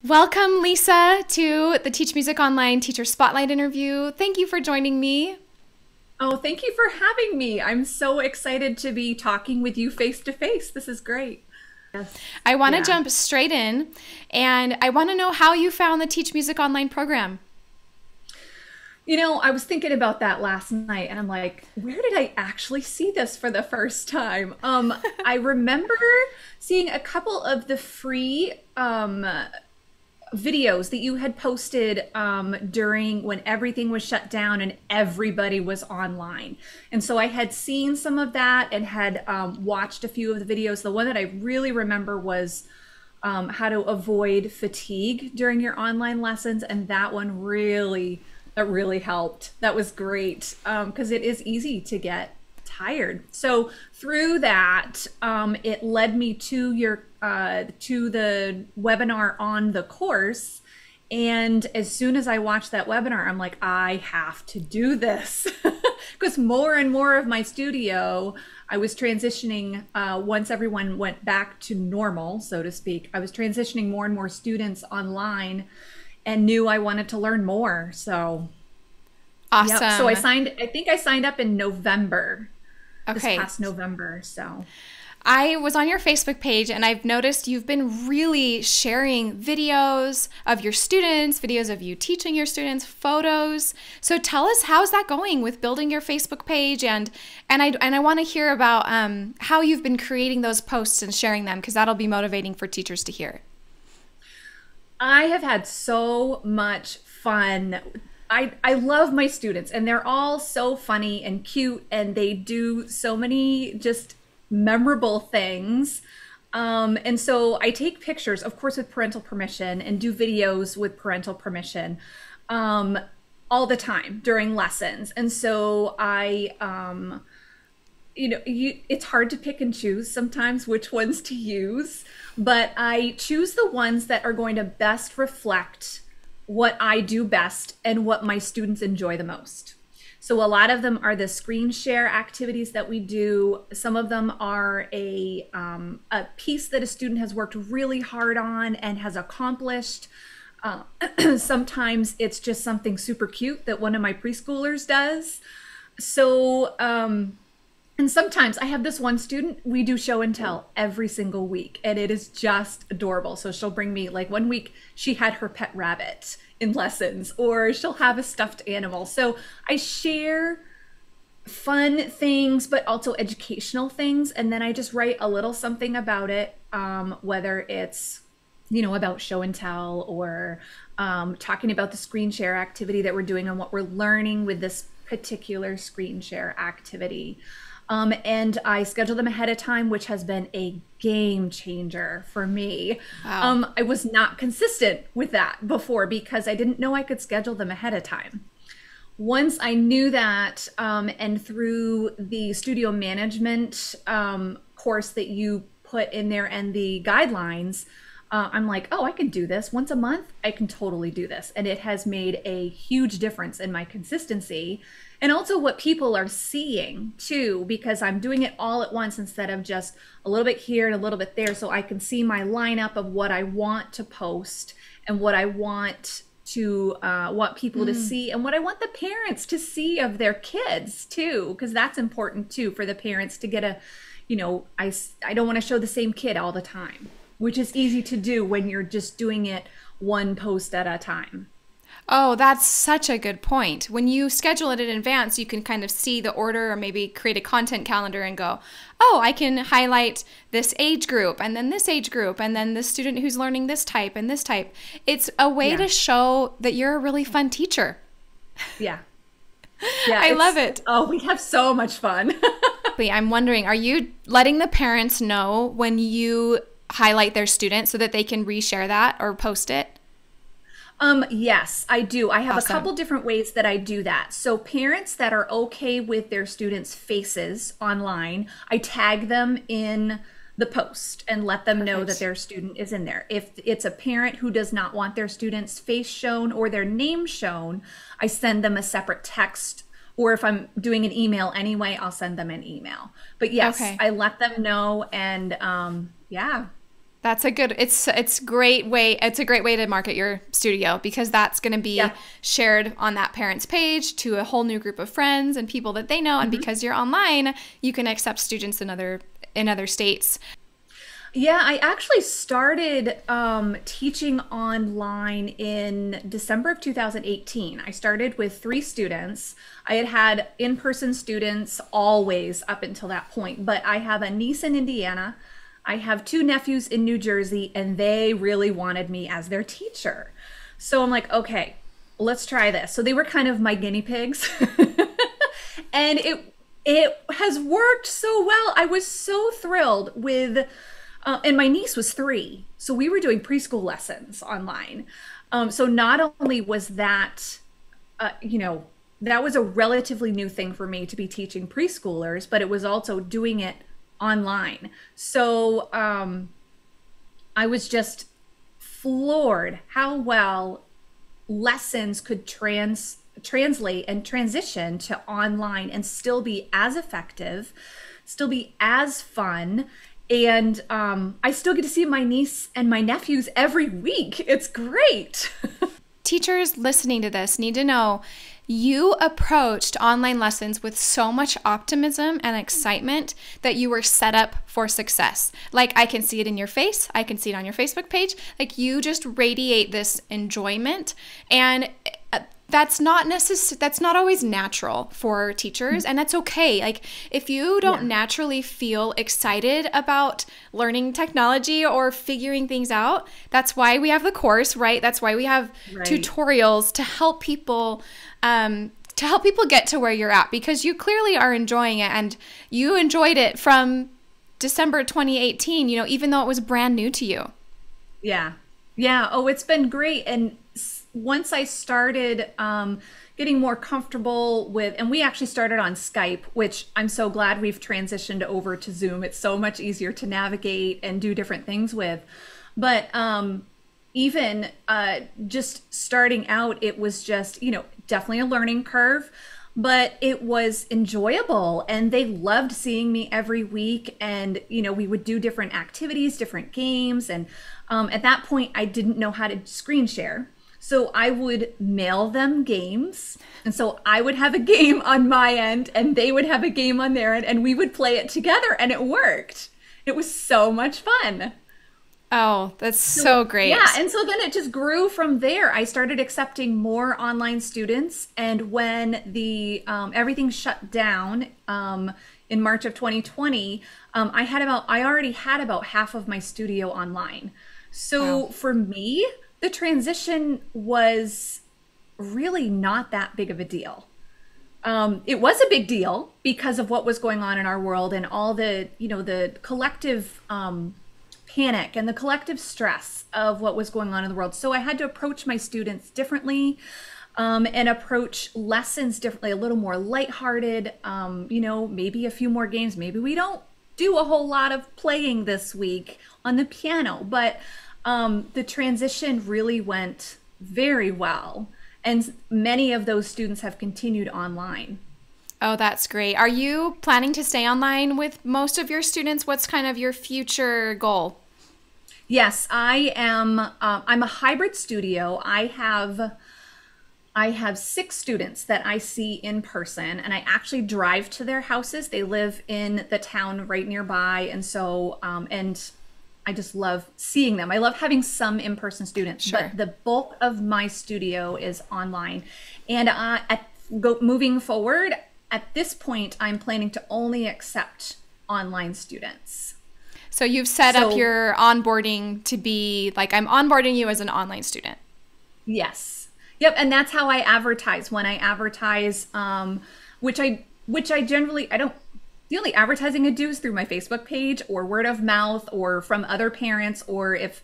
Welcome, Lisa, to the Teach Music Online Teacher Spotlight interview. Thank you for joining me. Oh, thank you for having me. I'm so excited to be talking with you face to face. This is great. Yes. I want to Yeah. jump straight in, and I want to know how you found the Teach Music Online program. I was thinking about that last night and I'm like, where did I actually see this for the first time? I remember seeing a couple of the free videos that you had posted during when everything was shut down and everybody was online. And so I had seen some of that and had watched a few of the videos. The one that I really remember was how to avoid fatigue during your online lessons. And that really helped. That was great because it is easy to get tired. So through that, it led me to the webinar on the course. And as soon as I watched that webinar, I'm like, I have to do this because more and more of my studio, I was transitioning once everyone went back to normal, so to speak. I was transitioning more and more students online and knew I wanted to learn more. So, Awesome. yep. So I think I signed up in November, this Okay. past November. So, I was on your Facebook page, and I've noticed you've been really sharing videos of your students, videos of you teaching your students, photos. So tell us, how's that going with building your Facebook page? And I want to hear about how you've been creating those posts and sharing them, because that'll be motivating for teachers to hear. I have had so much fun. I love my students and they're all so funny and cute and they do so many just memorable things. And so I take pictures, of course, with parental permission and do videos with parental permission all the time during lessons. And so it's hard to pick and choose sometimes which ones to use, but I choose the ones that are going to best reflect what I do best and what my students enjoy the most. So a lot of them are the screen share activities that we do. Some of them are a piece that a student has worked really hard on and has accomplished. Sometimes it's just something super cute that one of my preschoolers does. So, and sometimes I have this one student, we do show and tell every single week, and it is just adorable. So she'll bring me, like one week she had her pet rabbit in lessons, or she'll have a stuffed animal. So I share fun things, but also educational things. And then I just write a little something about it, whether it's, about show and tell or talking about the screen share activity that we're doing and what we're learning with this particular screen share activity. And I schedule them ahead of time, which has been a game changer for me. Wow. I was not consistent with that before because I didn't know I could schedule them ahead of time. Once I knew that, and through the studio management course that you put in there and the guidelines, I'm like, oh, I can do this once a month. I can totally do this. And it has made a huge difference in my consistency and also what people are seeing too, because I'm doing it all at once instead of just a little bit here and a little bit there. So I can see my lineup of what I want to post and what I want people to see and what I want the parents to see of their kids too, because that's important too for the parents to get I don't want to show the same kid all the time, which is easy to do when you're just doing it one post at a time. Oh, that's such a good point. When you schedule it in advance, you can kind of see the order or maybe create a content calendar and go, oh, I can highlight this age group and then this age group and then the student who's learning this type and this type. It's a way to show that you're a really fun teacher. Yeah. Yeah. I love it. Oh, we have so much fun. I'm wondering, are you letting the parents know when you highlight their students so that they can reshare that or post it? Yes, I do. I have Awesome. a couple different ways that I do that. So parents that are okay with their students' faces online, I tag them in the post and let them know that their student is in there. If it's a parent who does not want their student's face shown or their name shown, I send them a separate text, or if I'm doing an email anyway, I'll send them an email. But yes, Okay. I let them know, and yeah. That's a good, it's great way, it's a great way to market your studio, because that's going to be shared on that parent's page to a whole new group of friends and people that they know. And because you're online, you can accept students in other states. Yeah, I actually started teaching online in December of 2018. I started with 3 students. I had in-person students always up until that point, but I have a niece in Indiana. I have 2 nephews in New Jersey, and they really wanted me as their teacher. So I'm like, okay, let's try this. So they were kind of my guinea pigs. And it has worked so well. I was so thrilled with, and my niece was 3. So we were doing preschool lessons online. So not only was that, that was a relatively new thing for me to be teaching preschoolers, but it was also doing it online. So I was just floored how well lessons could translate and transition to online and still be as effective, still be as fun. And I still get to see my niece and my nephews every week. It's great. Teachers listening to this need to know you approached online lessons with so much optimism and excitement that you were set up for success. Like, I can see it in your face. I can see it on your Facebook page. Like, you just radiate this enjoyment, and that's not always natural for teachers, and that's okay. Like, if you don't naturally feel excited about learning technology or figuring things out, that's why we have the course, right? That's why we have tutorials to help people get to where you're at, because you clearly are enjoying it, and you enjoyed it from December 2018, even though it was brand new to you. Yeah. Oh, it's been great. And once I started getting more comfortable with, and we actually started on Skype, which I'm so glad we've transitioned over to Zoom. It's so much easier to navigate and do different things with. But even just starting out, it was just, definitely a learning curve, but it was enjoyable, and they loved seeing me every week. And, we would do different activities, different games. And at that point, I didn't know how to screen share. So I would mail them games. And so I would have a game on my end, and they would have a game on their end, and we would play it together, and it worked. It was so much fun. Oh, that's so great. Yeah, and so then it just grew from there. I started accepting more online students, and when the everything shut down in March of 2020, I already had about half of my studio online. So for me, the transition was really not that big of a deal. It was a big deal because of what was going on in our world and all the, the collective panic and the collective stress of what was going on in the world. So I had to approach my students differently, and approach lessons differently, a little more lighthearted, maybe a few more games. Maybe we don't do a whole lot of playing this week on the piano, but the transition really went very well. And many of those students have continued online. Oh, that's great. Are you planning to stay online with most of your students? What's kind of your future goal? Yes, I am. I'm a hybrid studio. I have 6 students that I see in person, and I actually drive to their houses. They live in the town right nearby. And so, and I just love seeing them. I love having some in-person students, but the bulk of my studio is online. And moving forward, at this point, I'm planning to only accept online students. So you've set up your onboarding to be like, I'm onboarding you as an online student. Yes. Yep. And that's how I advertise. When I advertise, which I generally, the only advertising I do is through my Facebook page or word of mouth or from other parents, or if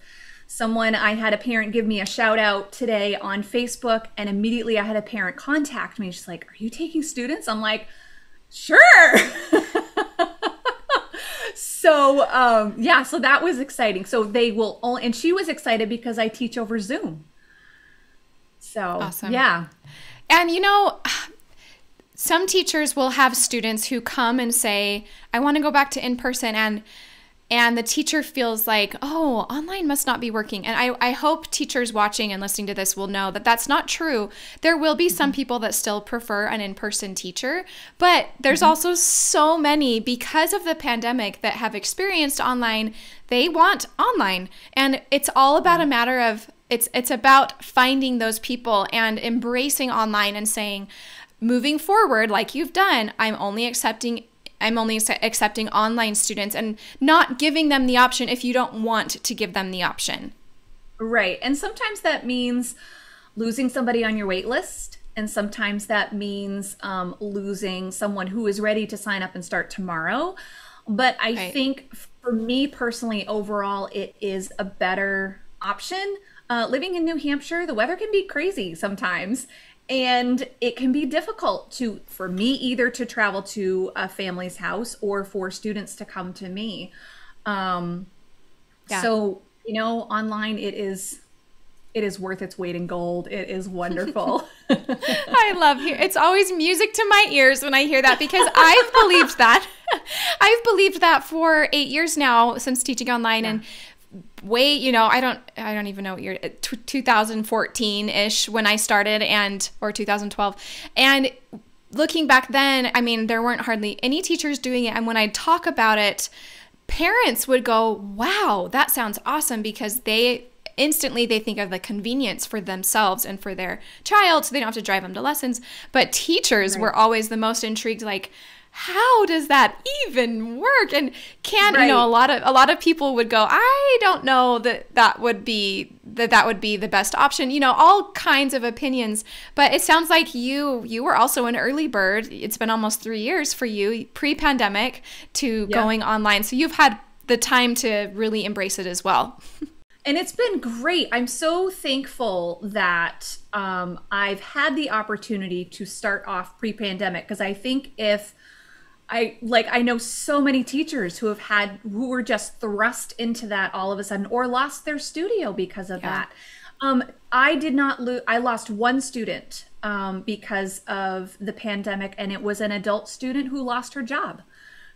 I had a parent give me a shout out today on Facebook, and immediately I had a parent contact me. She's like, "Are you taking students?" I'm like, "Sure." So so that was exciting. So they will only, and she was excited because I teach over Zoom. So awesome. Yeah. And some teachers will have students who come and say, I want to go back to in-person. And and the teacher feels like, oh, online must not be working. And I hope teachers watching and listening to this will know that that's not true. There will be some people that still prefer an in-person teacher, but there's also so many, because of the pandemic, that have experienced online. They want online. And it's all about a matter of, it's about finding those people and embracing online and saying, moving forward, like you've done, I'm only accepting online students, and not giving them the option if you don't want to give them the option. Right. And sometimes that means losing somebody on your wait list. And sometimes that means losing someone who is ready to sign up and start tomorrow. But I think for me personally, overall, it is a better option. Living in New Hampshire, the weather can be crazy sometimes. And it can be difficult for me either to travel to a family's house or for students to come to me. So, online, it is worth its weight in gold. It is wonderful. I love it. It's always music to my ears when I hear that, because I've believed that. I've believed that for 8 years now since teaching online, and I don't even know what year, 2014-ish when I started, or 2012. And looking back then, I mean, there weren't hardly any teachers doing it. And when I'd talk about it, parents would go, wow, that sounds awesome, because instantly they think of the convenience for themselves and for their child, so they don't have to drive them to lessons. But teachers were always the most intrigued, like, how does that even work? And a lot of people would go, I don't know that would be the best option. All kinds of opinions. But it sounds like you were also an early bird. It's been almost 3 years for you, pre-pandemic to going online. So you've had the time to really embrace it as well. And it's been great. I'm so thankful that I've had the opportunity to start off pre-pandemic, because I think I know so many teachers who were just thrust into that all of a sudden, or lost their studio because of that. I lost one student because of the pandemic, and it was an adult student who lost her job.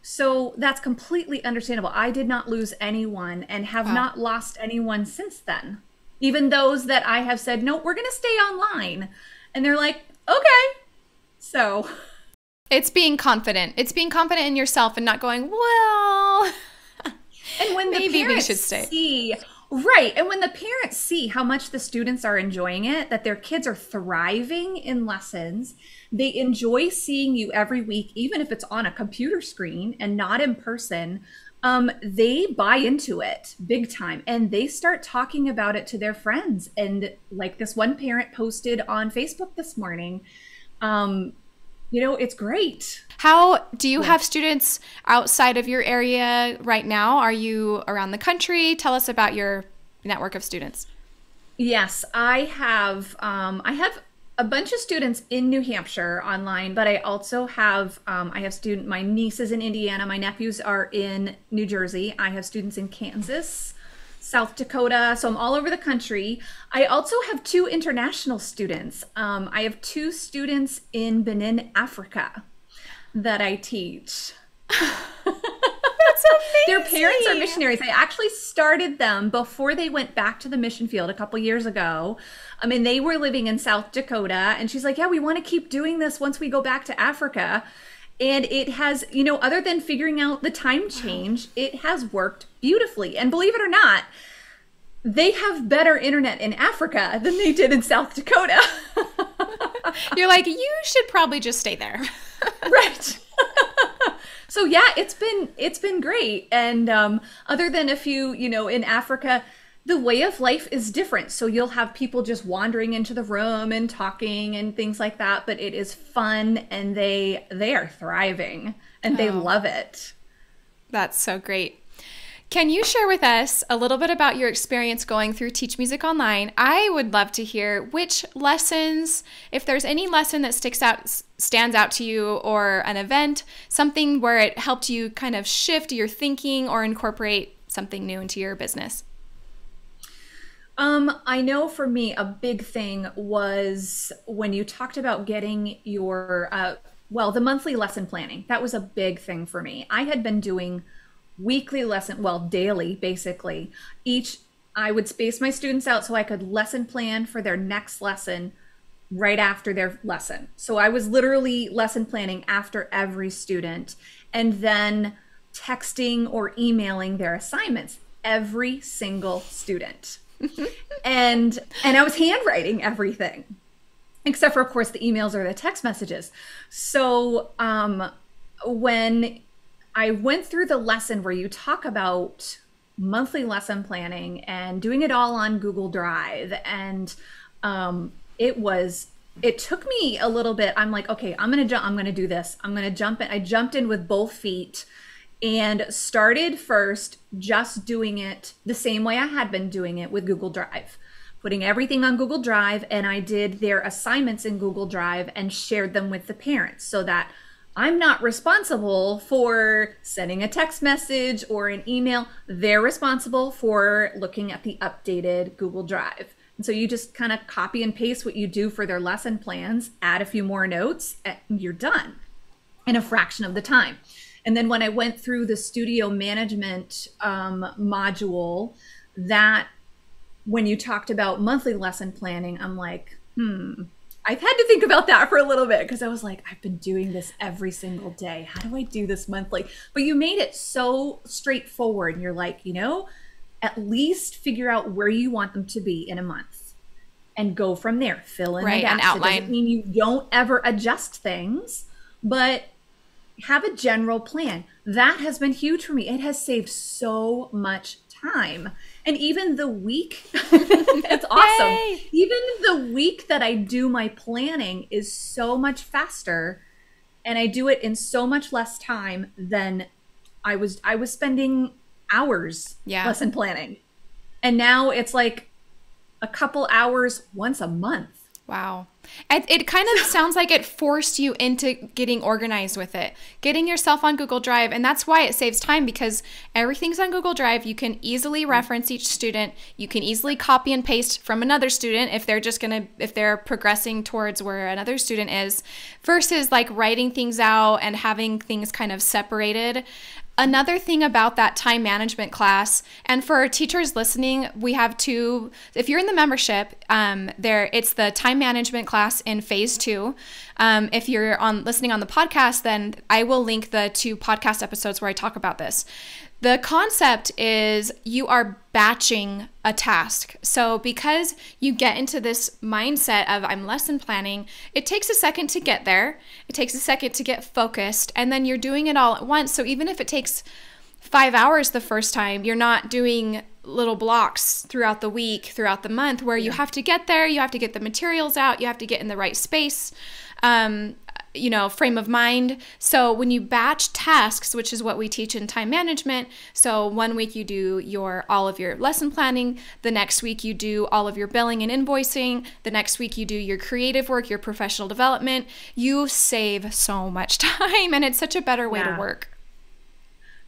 So that's completely understandable. I did not lose anyone, and have not lost anyone since then. Even those that I have said, no, we're going to stay online. And they're like, okay. So it's being confident. It's being confident in yourself and not going, well, and when maybe the parents we should stay. And when the parents see how much the students are enjoying it, that their kids are thriving in lessons, they enjoy seeing you every week, even if it's on a computer screen and not in person, they buy into it big time, and they start talking about it to their friends. And like this one parent posted on Facebook this morning, it's great. How do you have students outside of your area right now? Are you around the country? Tell us about your network of students. Yes, I have a bunch of students in New Hampshire online, but I also have my niece is in Indiana, my nephews are in New Jersey. I have students in Kansas, South Dakota, so I'm all over the country. I also have 2 international students. I have 2 students in Benin, Africa, that I teach. That's amazing. Their parents are missionaries. I actually started them before they went back to the mission field a couple years ago. I mean, they were living in South Dakota, and she's like, yeah, we want to keep doing this once we go back to Africa. And it has, other than figuring out the time change, it has worked beautifully. And believe it or not, they have better internet in Africa than they did in South Dakota. You're like, you should probably just stay there. Right. So yeah, it's been great. And other than a few, in Africa, the way of life is different. So you'll have people just wandering into the room and talking and things like that. But it is fun, and they are thriving, and they love it. That's so great. Can you share with us a little bit about your experience going through Teach Music Online? I would love to hear which lessons, if there's any lesson that stands out to you, or an event, something where it helped you kind of shift your thinking or incorporate something new into your business. I know for me, a big thing was when you talked about getting your, the monthly lesson planning. That was a big thing for me. I had been doing weekly lesson, well, daily, basically. I would space my students out so I could lesson plan for their next lesson right after their lesson. So I was literally lesson planning after every student, and then texting or emailing their assignments, every single student. and I was handwriting everything, except for, of course, the emails or the text messages. So when I went through the lesson where you talk about monthly lesson planning and doing it all on Google Drive, and it took me a little bit. I'm like, okay, I'm gonna do this. I'm gonna jump in. I jumped in with both feet and started first just doing it the same way I had been doing it with Google Drive, putting everything on Google Drive, and I did their assignments in Google Drive and shared them with the parents so that I'm not responsible for sending a text message or an email. They're responsible for looking at the updated Google Drive. And so you just kind of copy and paste what you do for their lesson plans, add a few more notes, and you're done in a fraction of the time. And then when I went through the studio management module, that when you talked about monthly lesson planning, I'm like, I've had to think about that for a little bit, because I was like, I've been doing this every single day. How do I do this monthly? But you made it so straightforward. And you're like, at least figure out where you want them to be in a month and go from there. Fill in the gaps. And outline. It doesn't mean you don't ever adjust things, but have a general plan. That has been huge for me. It has saved so much time. And even the week, it's awesome. Yay! Even the week that I do my planning is so much faster, and I do it in so much less time than I was spending hours lesson planning. And now it's like a couple hours once a month. Wow. It kind of sounds like it forced you into getting organized with it, getting yourself on Google Drive. And that's why it saves time, because everything's on Google Drive. You can easily reference each student. You can easily copy and paste from another student if they're progressing towards where another student is, versus like writing things out and having things kind of separated. Another thing about that time management class, and for teachers listening, we have two. If you're in the membership, it's the time management class in phase 2. If you're listening on the podcast, then I will link the 2 podcast episodes where I talk about this. The concept is you are batching a task. So because you get into this mindset of I'm lesson planning, it takes a second to get there. It takes a second to get focused, and then you're doing it all at once. So even if it takes 5 hours the first time, you're not doing little blocks throughout the week, throughout the month, where you have to get there, you have to get the materials out, you have to get in the right space. Frame of mind. So when you batch tasks, which is what we teach in time management, so one week you do all of your lesson planning, the next week you do all of your billing and invoicing, the next week you do your creative work, your professional development, you save so much time, and it's such a better way to work.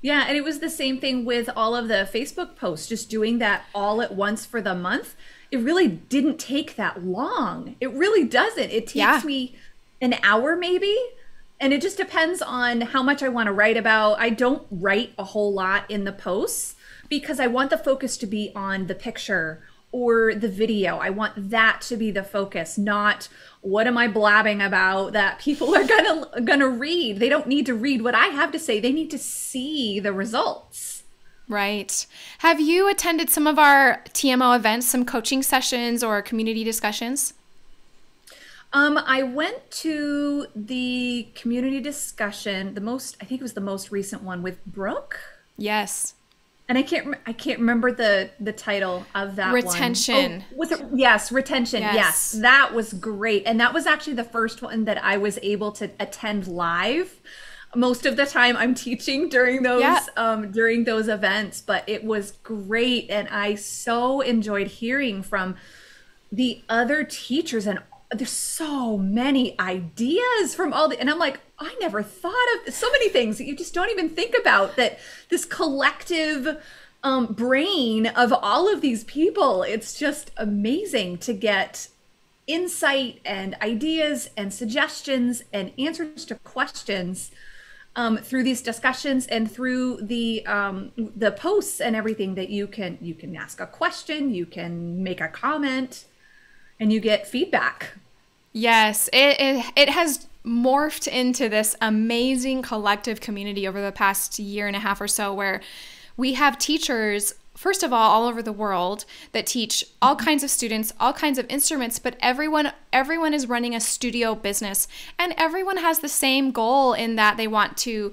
Yeah, and it was the same thing with all of the Facebook posts, just doing that all at once for the month. It really didn't take that long. It really doesn't. It takes me an hour maybe, and it just depends on how much I want to write about. I don't write a whole lot in the posts because I want the focus to be on the picture or the video. I want that to be the focus, not what am I blabbing about that people are gonna read. They don't need to read what I have to say. They need to see the results. Right. Have you attended some of our TMO events, some coaching sessions or community discussions? I went to the community discussion, I think it was the most recent one with Brooke. Yes. And I can't remember the title of that Retention. one. Was it? Yes, retention. Yes, that was great. And that was actually the first one that I was able to attend live. Most of the time I'm teaching during those events, but it was great. And I so enjoyed hearing from the other teachers, and there's so many ideas from and I'm like, I never thought of so many things that you just don't even think about, that this collective brain of all of these people. It's just amazing to get insight and ideas and suggestions and answers to questions through these discussions and through the posts and everything that you can ask a question, you can make a comment, and you get feedback. Yes, it has morphed into this amazing collective community over the past year and a half or so, where we have teachers, first of all over the world, that teach all kinds of students, all kinds of instruments, but everyone is running a studio business, and everyone has the same goal in that they want to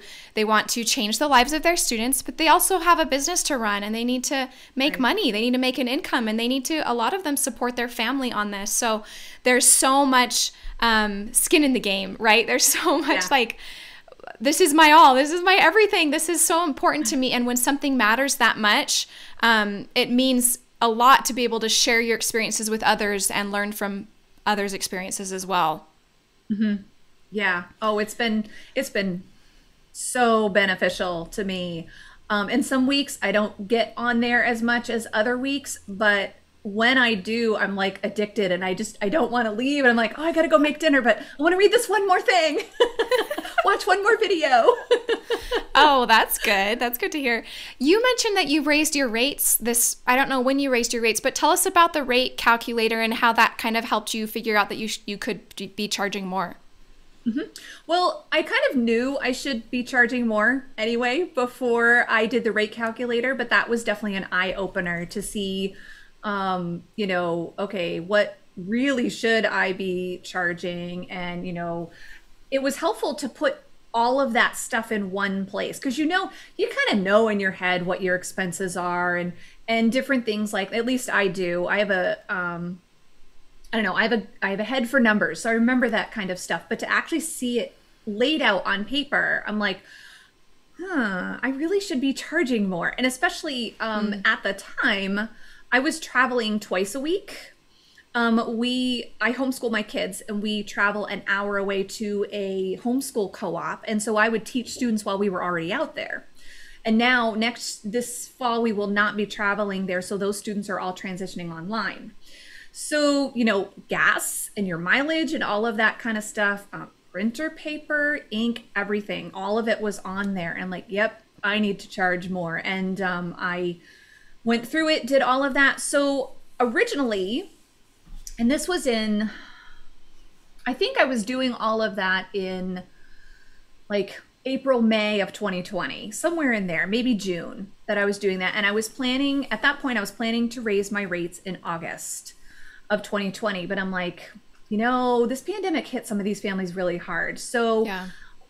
change the lives of their students, but they also have a business to run, and they need to make money, they need to make an income, and they need to, a lot of them, support their family on this. So there's so much skin in the game, right? There's so much like, this is my all, this is my everything, this is so important to me. And when something matters that much, it means a lot to be able to share your experiences with others and learn from others' experiences as well. Mm-hmm. Yeah. Oh, it's been so beneficial to me. And some weeks I don't get on there as much as other weeks, but when I do, I'm like addicted, and I don't want to leave. And I'm like, oh, I got to go make dinner, but I want to read this one more thing. Watch one more video. Oh, that's good. That's good to hear. You mentioned that you raised your rates I don't know when you raised your rates, but tell us about the rate calculator and how that kind of helped you figure out that you could be charging more. Mm-hmm. Well, I kind of knew I should be charging more anyway before I did the rate calculator, but that was definitely an eye opener to see, okay, what really should I be charging? And, it was helpful to put all of that stuff in one place, because, you kind of know in your head what your expenses are and different things, like, at least I do. I have I have a head for numbers, so I remember that kind of stuff, but to actually see it laid out on paper, I'm like, I really should be charging more. And especially at the time, I was traveling twice a week. I homeschool my kids, and we travel an hour away to a homeschool co-op. And so I would teach students while we were already out there. And now this fall, we will not be traveling there. So those students are all transitioning online. So, gas and your mileage and all of that kind of stuff, printer paper, ink, everything, all of it was on there. And like, yep, I need to charge more. And I went through it, did all of that. So originally, and this was I think I was doing all of that in like April, May of 2020, somewhere in there, maybe June, that I was doing that. And at that point, I was planning to raise my rates in August of 2020. But I'm like, this pandemic hit some of these families really hard. So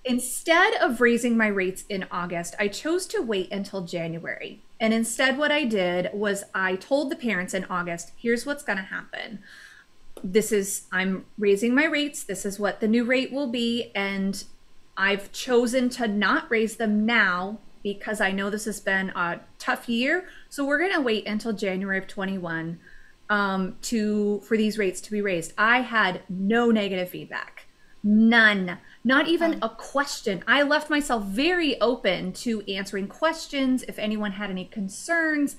instead of raising my rates in August, I chose to wait until January. And instead, what I did was I told the parents in August, here's what's going to happen. I'm raising my rates. This is what the new rate will be. And I've chosen to not raise them now because I know this has been a tough year. So we're going to wait until January of 21 for these rates to be raised. I had no negative feedback, none, not even a question. I left myself very open to answering questions if anyone had any concerns,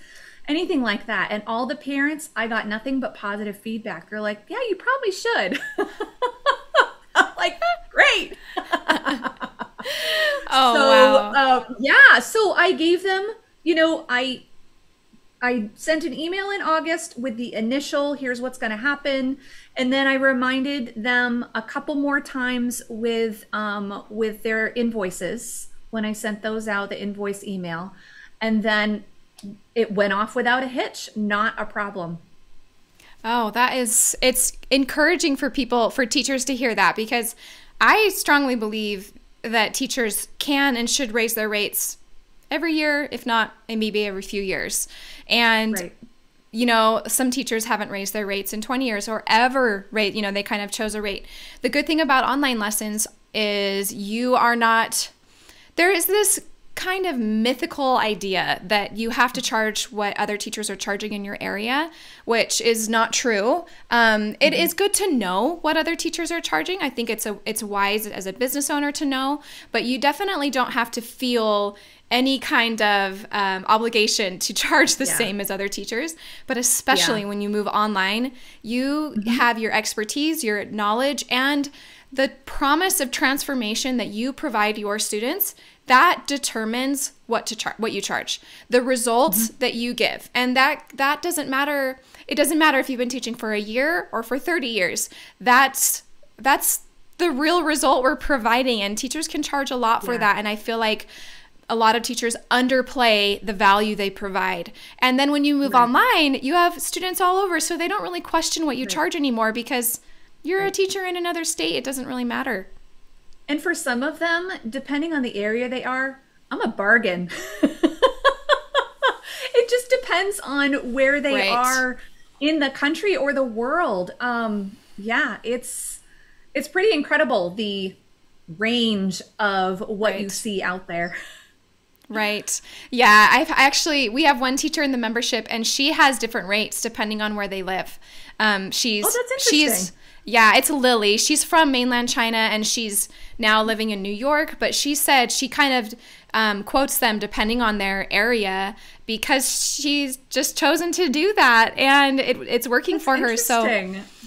anything like that. And all the parents, I got nothing but positive feedback. They're like, yeah, you probably should. I'm like, great. Wow. So I gave them, I sent an email in August with the initial, here's what's going to happen. And then I reminded them a couple more times with their invoices when I sent those out, the invoice email. And then it went off without a hitch, not a problem. Oh, it's encouraging for teachers to hear that, because I strongly believe that teachers can and should raise their rates every year, if not maybe every few years. And, some teachers haven't raised their rates in 20 years or ever rate, they kind of chose a rate. The good thing about online lessons is there is this kind of mythical idea that you have to charge what other teachers are charging in your area, which is not true. It is good to know what other teachers are charging. I think it's wise as a business owner to know, but you definitely don't have to feel any kind of obligation to charge the same as other teachers. But especially when you move online, you have your expertise, your knowledge, and the promise of transformation that you provide your students, that determines what you charge, the results that you give. And that doesn't matter. It doesn't matter if you've been teaching for a year or for 30 years. That's the real result we're providing, and teachers can charge a lot for that. And I feel like a lot of teachers underplay the value they provide. And then when you move online, you have students all over, so they don't really question what you charge anymore because you're a teacher in another state. It doesn't really matter. And for some of them, depending on the area they are, I'm a bargain. It just depends on where they are in the country or the world. Yeah, it's pretty incredible, the range of what you see out there. Right. Yeah. We have one teacher in the membership, and she has different rates depending on where they live. That's interesting. It's Lily. She's from mainland China, and she's now living in New York, but she said she kind of quotes them depending on their area because she's just chosen to do that, and it's working for her. So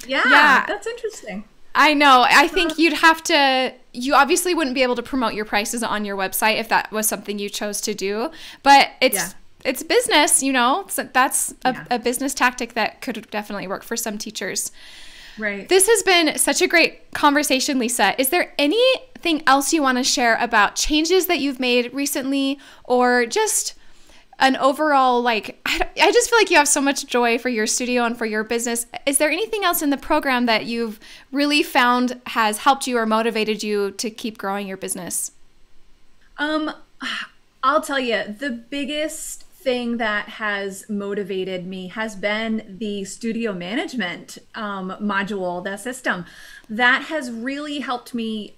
yeah, that's interesting. I know. I think you obviously wouldn't be able to promote your prices on your website if that was something you chose to do, but it's business, so that's a business tactic that could definitely work for some teachers. Right. This has been such a great conversation, Lisa. Is there anything else you want to share about changes that you've made recently, or just an overall, I just feel like you have so much joy for your studio and for your business. Is there anything else in the program that you've really found has helped you or motivated you to keep growing your business? I'll tell you, the biggest thing that has motivated me has been the studio management module, the system. That has really helped me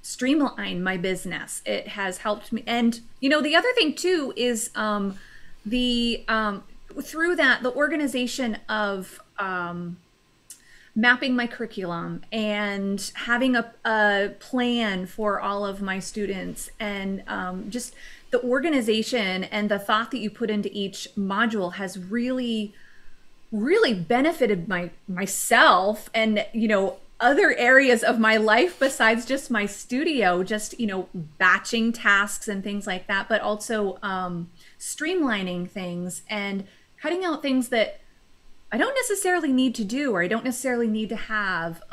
streamline my business. It has helped me. And, the other thing too is through that, the organization of mapping my curriculum and having a plan for all of my students, and just the organization and the thought that you put into each module has really, really benefited myself and, other areas of my life besides just my studio, just, batching tasks and things like that, but also streamlining things and cutting out things that I don't necessarily need to do, or I don't necessarily need to have,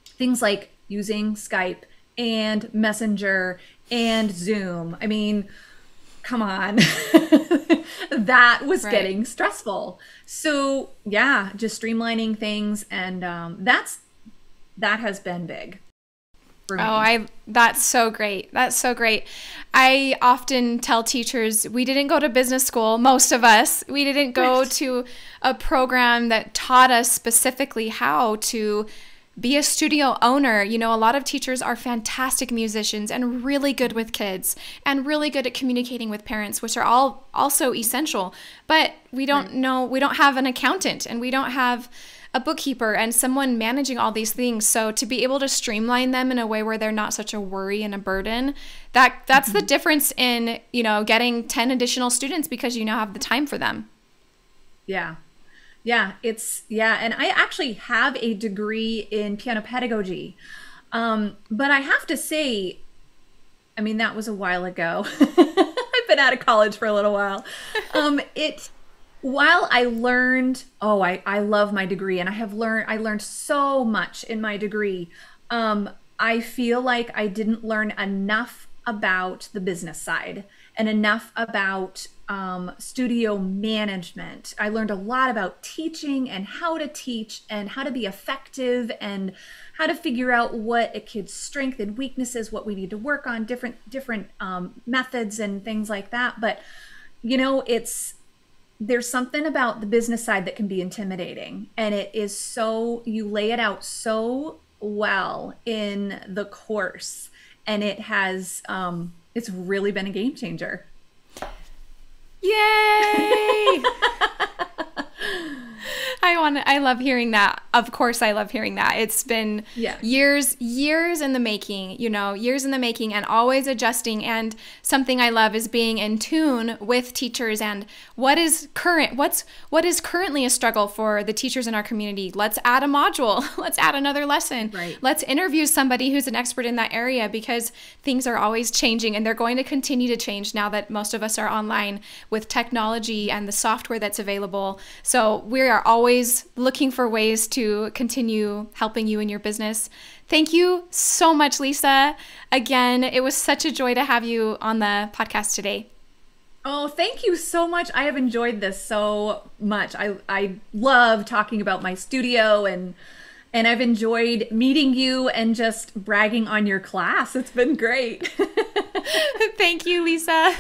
things like using Skype and Messenger and Zoom. I mean, come on. That was getting stressful. So yeah, just streamlining things, and that has been big for me. That's so great. That's so great. I often tell teachers, we didn't go to business school, most of us. We didn't go to a program that taught us specifically how to be a studio owner. A lot of teachers are fantastic musicians and really good with kids and really good at communicating with parents, which are all also essential. But we don't know, we don't have an accountant, and we don't have a bookkeeper and someone managing all these things. So to be able to streamline them in a way where they're not such a worry and a burden, that's the difference in, getting 10 additional students because you now have the time for them. Yeah. Yeah, and I actually have a degree in piano pedagogy. But I have to say, that was a while ago. I've been out of college for a little while. While I learned, I love my degree, and I learned so much in my degree. I feel like I didn't learn enough about the business side and enough about studio management. I learned a lot about teaching and how to teach and how to be effective and how to figure out what a kid's strength and weaknesses, what we need to work on, different methods and things like that. But, there's something about the business side that can be intimidating, and it is you lay it out so well in the course, and it has, it's really been a game changer. Yay! I love hearing that. Of course, I love hearing that. It's been years in the making, years in the making, and always adjusting. And something I love is being in tune with teachers and what is currently a struggle for the teachers in our community. Let's add a module. Let's add another lesson. Right. Let's interview somebody who's an expert in that area, because things are always changing, and they're going to continue to change now that most of us are online with technology and the software that's available. So we are always looking for ways to continue helping you in your business. Thank you so much, Lisa. Again, it was such a joy to have you on the podcast today. Oh, thank you so much. I have enjoyed this so much. I love talking about my studio, and I've enjoyed meeting you and just bragging on your class. It's been great. Thank you, Lisa.